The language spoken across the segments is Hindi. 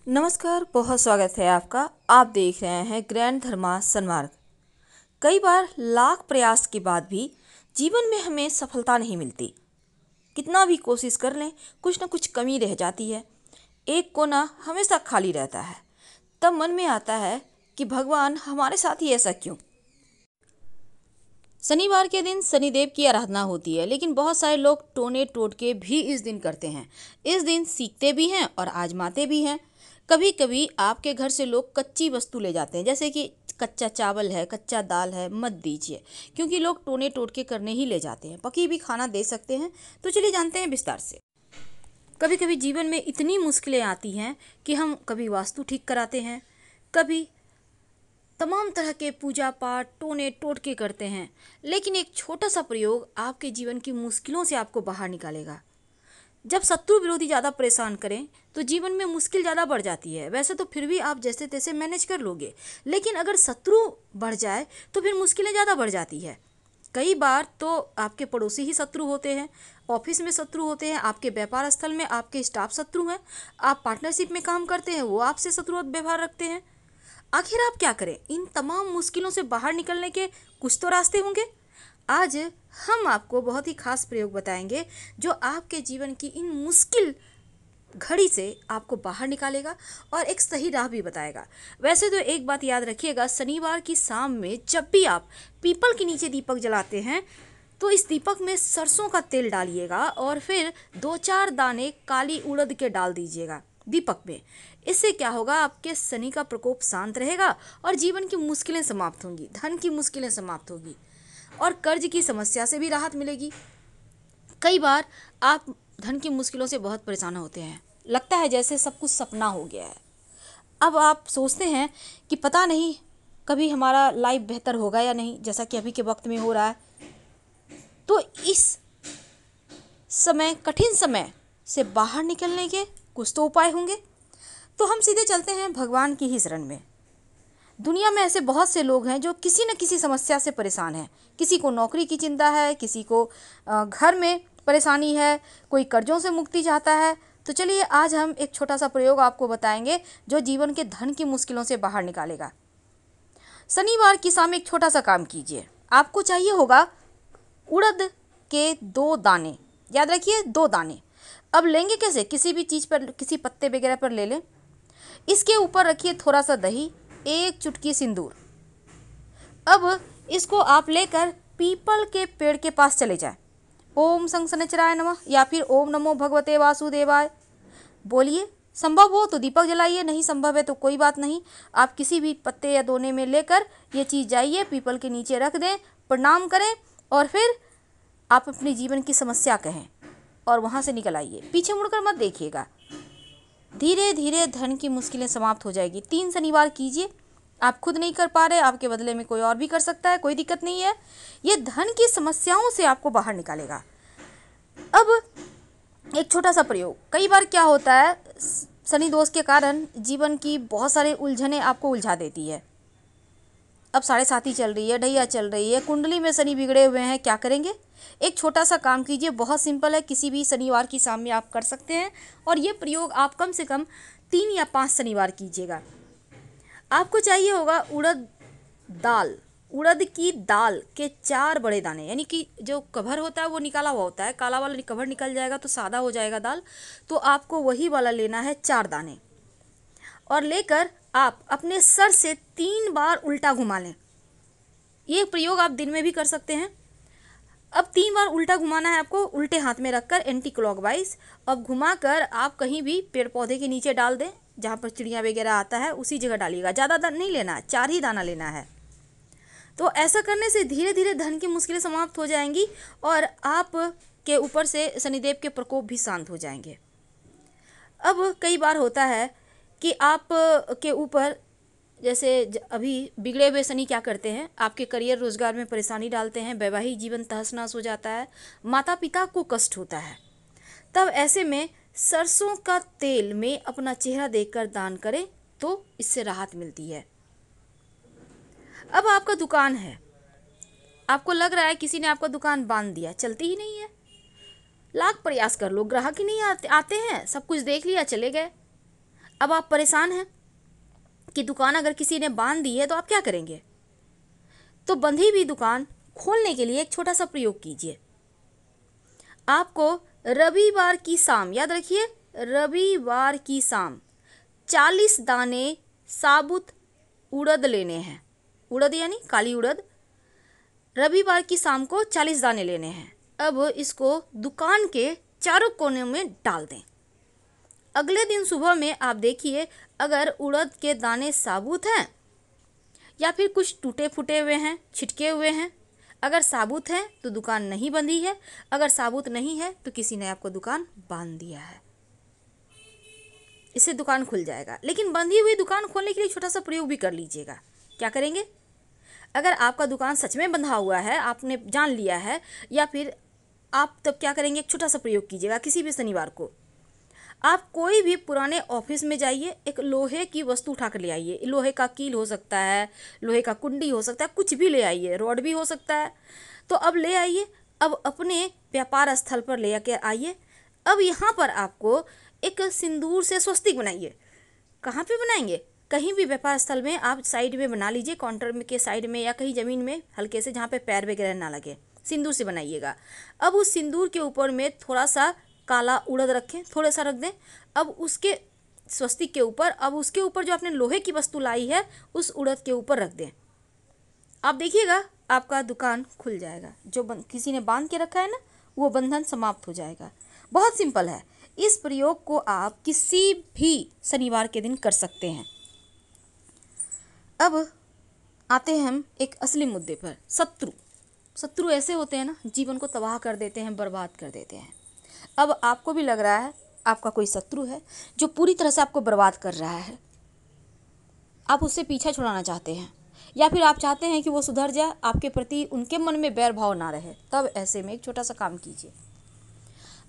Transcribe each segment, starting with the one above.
नमस्कार, बहुत स्वागत है आपका। आप देख रहे हैं ग्रैंड धर्मा सन्मार्ग। कई बार लाख प्रयास के बाद भी जीवन में हमें सफलता नहीं मिलती। कितना भी कोशिश कर लें, कुछ न कुछ कमी रह जाती है। एक कोना हमेशा खाली रहता है। तब मन में आता है कि भगवान हमारे साथ ही ऐसा क्यों। शनिवार के दिन शनिदेव की आराधना होती है, लेकिन बहुत सारे लोग टोने टोटके भी इस दिन करते हैं। इस दिन सीखते भी हैं और आजमाते भी हैं। कभी कभी आपके घर से लोग कच्ची वस्तु ले जाते हैं, जैसे कि कच्चा चावल है, कच्चा दाल है, मत दीजिए, क्योंकि लोग टोने टोटके करने ही ले जाते हैं। पकी भी खाना दे सकते हैं। तो चलिए जानते हैं विस्तार से। कभी कभी जीवन में इतनी मुश्किलें आती हैं कि हम कभी वास्तु ठीक कराते हैं, कभी तमाम तरह के पूजा पाठ टोने टोटके करते हैं, लेकिन एक छोटा सा प्रयोग आपके जीवन की मुश्किलों से आपको बाहर निकालेगा। जब शत्रु विरोधी ज़्यादा परेशान करें तो जीवन में मुश्किल ज़्यादा बढ़ जाती है। वैसे तो फिर भी आप जैसे तैसे मैनेज कर लोगे, लेकिन अगर शत्रु बढ़ जाए तो फिर मुश्किलें ज़्यादा बढ़ जाती है। कई बार तो आपके पड़ोसी ही शत्रु होते हैं, ऑफिस में शत्रु होते हैं, आपके व्यापार स्थल में आपके स्टाफ शत्रु हैं, आप पार्टनरशिप में काम करते हैं वो आपसे शत्रु व्यवहार रखते हैं। आखिर आप क्या करें? इन तमाम मुश्किलों से बाहर निकलने के कुछ तो रास्ते होंगे। आज हम आपको बहुत ही खास प्रयोग बताएंगे जो आपके जीवन की इन मुश्किल घड़ी से आपको बाहर निकालेगा और एक सही राह भी बताएगा। वैसे तो एक बात याद रखिएगा, शनिवार की शाम में जब भी आप पीपल के नीचे दीपक जलाते हैं तो इस दीपक में सरसों का तेल डालिएगा और फिर 2-4 दाने काली उड़द के डाल दीजिएगा दीपक में। इससे क्या होगा, आपके शनि का प्रकोप शांत रहेगा और जीवन की मुश्किलें समाप्त होंगी, धन की मुश्किलें समाप्त होगी और कर्ज की समस्या से भी राहत मिलेगी। कई बार आप धन की मुश्किलों से बहुत परेशान होते हैं, लगता है जैसे सब कुछ सपना हो गया है। अब आप सोचते हैं कि पता नहीं कभी हमारा लाइफ बेहतर होगा या नहीं, जैसा कि अभी के वक्त में हो रहा है। तो इस समय, कठिन समय से बाहर निकलने के कुछ तो उपाय होंगे। तो हम सीधे चलते हैं भगवान की ही शरण में। दुनिया में ऐसे बहुत से लोग हैं जो किसी न किसी समस्या से परेशान हैं। किसी को नौकरी की चिंता है, किसी को घर में परेशानी है, कोई कर्जों से मुक्ति चाहता है। तो चलिए आज हम एक छोटा सा प्रयोग आपको बताएंगे जो जीवन के धन की मुश्किलों से बाहर निकालेगा। शनिवार की शाम एक छोटा सा काम कीजिए। आपको चाहिए होगा उड़द के 2 दाने, याद रखिए 2 दाने। अब लेंगे कैसे? किसी भी चीज़ पर, किसी पत्ते वगैरह पर ले लें। इसके ऊपर रखिए थोड़ा सा दही, 1 चुटकी सिंदूर। अब इसको आप लेकर पीपल के पेड़ के पास चले जाएं। ओम शं शनिचराय नमः या फिर ओम नमो भगवते वासुदेवाय बोलिए। संभव हो तो दीपक जलाइए, नहीं संभव है तो कोई बात नहीं, आप किसी भी पत्ते या दोने में लेकर ये चीज़ जाइए, पीपल के नीचे रख दें, प्रणाम करें और फिर आप अपने जीवन की समस्या कहें और वहाँ से निकल आइए। पीछे मुड़कर मत देखिएगा। धीरे धीरे धन की मुश्किलें समाप्त हो जाएगी। 3 शनिवार कीजिए। आप खुद नहीं कर पा रहे, आपके बदले में कोई और भी कर सकता है, कोई दिक्कत नहीं है। ये धन की समस्याओं से आपको बाहर निकालेगा। अब एक छोटा सा प्रयोग। कई बार क्या होता है, शनि दोष के कारण जीवन की बहुत सारी उलझनें आपको उलझा देती है। अब 7.5 चल रही है, ढैया चल रही है, कुंडली में शनि बिगड़े हुए हैं, क्या करेंगे? एक छोटा सा काम कीजिए, बहुत सिंपल है, किसी भी शनिवार की शाम में आप कर सकते हैं और ये प्रयोग आप कम से कम 3 या 5 शनिवार कीजिएगा। आपको चाहिए होगा उड़द दाल, उड़द की दाल के 4 बड़े दाने, यानी कि जो कवर होता है वो निकाला हुआ होता है, काला वाला कवर निकल जाएगा तो सादा हो जाएगा दाल। तो आपको वही वाला लेना है 4 दाने और लेकर आप अपने सर से 3 बार उल्टा घुमा लें। ये प्रयोग आप दिन में भी कर सकते हैं। अब 3 बार उल्टा घुमाना है आपको, उल्टे हाथ में रखकर एंटी क्लॉकवाइज। अब घुमाकर आप कहीं भी पेड़ पौधे के नीचे डाल दें, जहाँ पर चिड़िया वगैरह आता है उसी जगह डालिएगा। ज़्यादा दाना नहीं लेना है, 4 ही दाना लेना है। तो ऐसा करने से धीरे धीरे धन की मुश्किलें समाप्त हो जाएंगी और आप के ऊपर से शनिदेव के प्रकोप भी शांत हो जाएंगे। अब कई बार होता है कि आप के ऊपर जैसे अभी बिगड़े हुए शनि क्या करते हैं, आपके करियर रोजगार में परेशानी डालते हैं, वैवाहिक जीवन तहस नहस हो जाता है, माता पिता को कष्ट होता है। तब ऐसे में सरसों का तेल में अपना चेहरा देखकर दान करें तो इससे राहत मिलती है। अब आपका दुकान है, आपको लग रहा है किसी ने आपका दुकान बांध दिया, चलती ही नहीं है, लाख प्रयास कर लो, ग्राहक ही नहीं आते हैं, सब कुछ देख लिया चले गए। अब आप परेशान हैं कि दुकान अगर किसी ने बांध दी है तो आप क्या करेंगे? तो बंधी हुई दुकान खोलने के लिए एक छोटा सा प्रयोग कीजिए। आपको रविवार की शाम, याद रखिए, रविवार की शाम 40 दाने साबुत उड़द लेने हैं। उड़द यानी काली उड़द। रविवार की शाम को 40 दाने लेने हैं। अब इसको दुकान के चारों कोने में डाल दें। अगले दिन सुबह में आप देखिए, अगर उड़द के दाने साबुत हैं या फिर कुछ टूटे फूटे हुए हैं, छिटके हुए हैं। अगर साबुत हैं तो दुकान नहीं बंधी है, अगर साबुत नहीं है तो किसी ने आपको दुकान बांध दिया है। इससे दुकान खुल जाएगा। लेकिन बंधी हुई दुकान खोलने के लिए छोटा सा प्रयोग भी कर लीजिएगा। क्या करेंगे? अगर आपका दुकान सच में बंधा हुआ है, आपने जान लिया है, या फिर आप तब क्या करेंगे, एक छोटा सा प्रयोग कीजिएगा। किसी भी शनिवार को आप कोई भी पुराने ऑफिस में जाइए, एक लोहे की वस्तु उठा कर ले आइए। लोहे का कील हो सकता है, लोहे का कुंडी हो सकता है, कुछ भी ले आइए, रॉड भी हो सकता है। तो अब ले आइए, अब अपने व्यापार स्थल पर ले आके आइए। अब यहाँ पर आपको एक सिंदूर से स्वस्तिक बनाइए। कहाँ पे बनाएंगे? कहीं भी व्यापार स्थल में आप साइड में बना लीजिए, काउंटर में के साइड में या कहीं ज़मीन में हल्के से, जहाँ पे पैर वगैरह ना लगे। सिंदूर से बनाइएगा। अब उस सिंदूर के ऊपर में थोड़ा सा काला उड़द रखें, थोड़ा सा रख दें। अब उसके स्वस्तिक के ऊपर, अब उसके ऊपर जो आपने लोहे की वस्तु लाई है उस उड़द के ऊपर रख दें। आप देखिएगा आपका दुकान खुल जाएगा। जो किसी ने बांध के रखा है ना, वो बंधन समाप्त हो जाएगा। बहुत सिंपल है। इस प्रयोग को आप किसी भी शनिवार के दिन कर सकते हैं। अब आते हैं हम एक असली मुद्दे पर। शत्रु ऐसे होते हैं ना, जीवन को तबाह कर देते हैं, बर्बाद कर देते हैं। अब आपको भी लग रहा है आपका कोई शत्रु है जो पूरी तरह से आपको बर्बाद कर रहा है। आप उससे पीछा छुड़ाना चाहते हैं, या फिर आप चाहते हैं कि वो सुधर जाए, आपके प्रति उनके मन में बैर भाव ना रहे। तब ऐसे में एक छोटा सा काम कीजिए।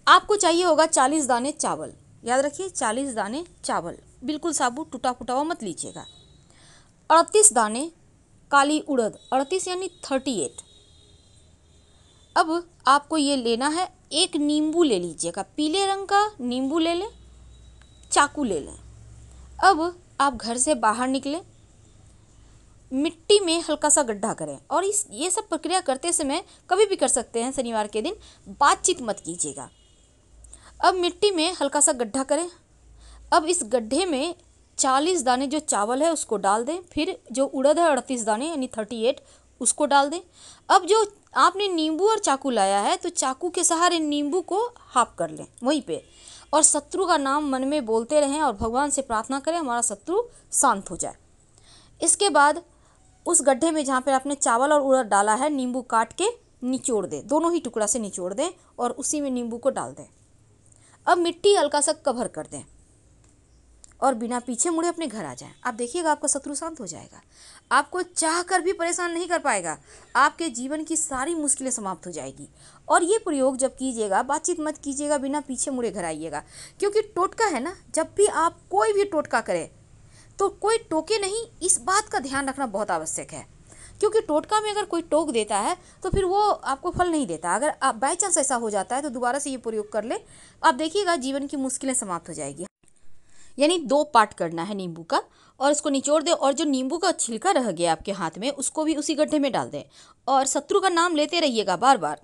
आपको चाहिए होगा 40 दाने चावल। याद रखिए, 40 दाने चावल, बिल्कुल साबुत टूटा फूटा हुआ मत लीजिएगा। 38 दाने काली उड़द, 38 यानी 38। अब आपको ये लेना है। एक नींबू ले लीजिएगा, पीले रंग का नींबू ले लें, चाकू ले लें। अब आप घर से बाहर निकलें, मिट्टी में हल्का सा गड्ढा करें। और ये सब प्रक्रिया करते समय कभी भी कर सकते हैं, शनिवार के दिन बातचीत मत कीजिएगा। अब मिट्टी में हल्का सा गड्ढा करें। अब इस गड्ढे में 40 दाने जो चावल है उसको डाल दें। फिर जो उड़द है 38 दाने यानी 38, उसको डाल दें। अब जो आपने नींबू और चाकू लाया है, तो चाकू के सहारे नींबू को हाफ कर लें वहीं पे, और शत्रु का नाम मन में बोलते रहें और भगवान से प्रार्थना करें हमारा शत्रु शांत हो जाए। इसके बाद उस गड्ढे में जहाँ पे आपने चावल और उड़द डाला है, नींबू काट के निचोड़ दें, दोनों ही टुकड़ा से निचोड़ दें और उसी में नींबू को डाल दें। अब मिट्टी हल्का सा कवर कर दें और बिना पीछे मुड़े अपने घर आ जाएं। आप देखिएगा आपका शत्रु शांत हो जाएगा। आपको चाह कर भी परेशान नहीं कर पाएगा। आपके जीवन की सारी मुश्किलें समाप्त हो जाएगी। और ये प्रयोग जब कीजिएगा, बातचीत मत कीजिएगा, बिना पीछे मुड़े घर आइएगा। क्योंकि टोटका है ना, जब भी आप कोई भी टोटका करें तो कोई टोके नहीं, इस बात का ध्यान रखना बहुत आवश्यक है। क्योंकि टोटका में अगर कोई टोक देता है तो फिर वो आपको फल नहीं देता। अगर आप बाई चांस ऐसा हो जाता है तो दोबारा से ये प्रयोग कर ले, आप देखिएगा जीवन की मुश्किलें समाप्त हो जाएगी। यानी 2 पार्ट करना है नींबू का, और इसको निचोड़ दें, और जो नींबू का छिलका रह गया आपके हाथ में उसको भी उसी गड्ढे में डाल दें और शत्रु का नाम लेते रहिएगा बार बार।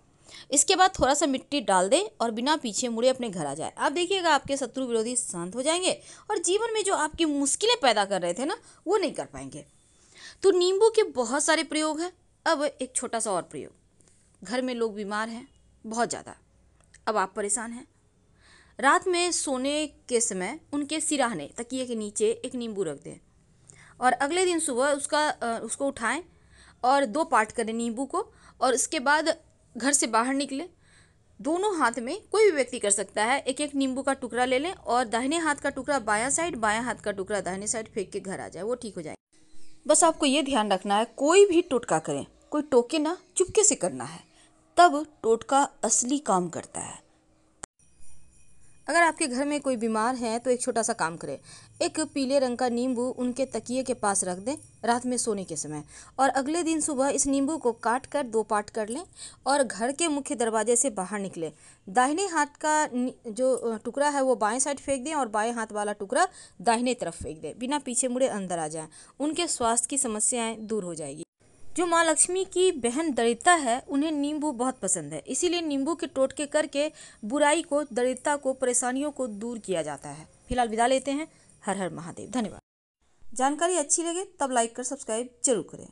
इसके बाद थोड़ा सा मिट्टी डाल दें और बिना पीछे मुड़े अपने घर आ जाए। आप देखिएगा आपके शत्रु विरोधी शांत हो जाएंगे और जीवन में जो आपकी मुश्किलें पैदा कर रहे थे ना, वो नहीं कर पाएंगे। तो नींबू के बहुत सारे प्रयोग हैं। अब एक छोटा सा और प्रयोग। घर में लोग बीमार हैं बहुत ज़्यादा, अब आप परेशान हैं। रात में सोने के समय उनके सिरहाने तकिए के नीचे एक नींबू रख दें और अगले दिन सुबह उसको उठाएं और 2 पार्ट करें नींबू को, और इसके बाद घर से बाहर निकलें। दोनों हाथ में, कोई भी व्यक्ति कर सकता है, एक एक नींबू का टुकड़ा ले लें और दाहिने हाथ का टुकड़ा बायां साइड, बायां हाथ का टुकड़ा दाहिने साइड फेंक के घर आ जाए, वो ठीक हो जाए। बस आपको ये ध्यान रखना है, कोई भी टोटका करें, कोई टोके ना, चुपके से करना है, तब टोटका असली काम करता है। अगर आपके घर में कोई बीमार है तो एक छोटा सा काम करें। एक पीले रंग का नींबू उनके तकिए के पास रख दें रात में सोने के समय, और अगले दिन सुबह इस नींबू को काट कर 2 पार्ट कर लें और घर के मुख्य दरवाजे से बाहर निकलें। दाहिने हाथ का जो टुकड़ा है वो बाएं साइड फेंक दें और बाएं हाथ वाला टुकड़ा दाहिने तरफ फेंक दें। बिना पीछे मुड़े अंदर आ जाएं। उनके स्वास्थ्य की समस्याएं दूर हो जाएगी। जो माँ लक्ष्मी की बहन दरिद्रता है उन्हें नींबू बहुत पसंद है, इसीलिए नींबू के टोटके करके बुराई को, दरिद्रता को, परेशानियों को दूर किया जाता है। फिलहाल विदा लेते हैं। हर हर महादेव। धन्यवाद। जानकारी अच्छी लगे तब लाइक कर सब्सक्राइब जरूर करें।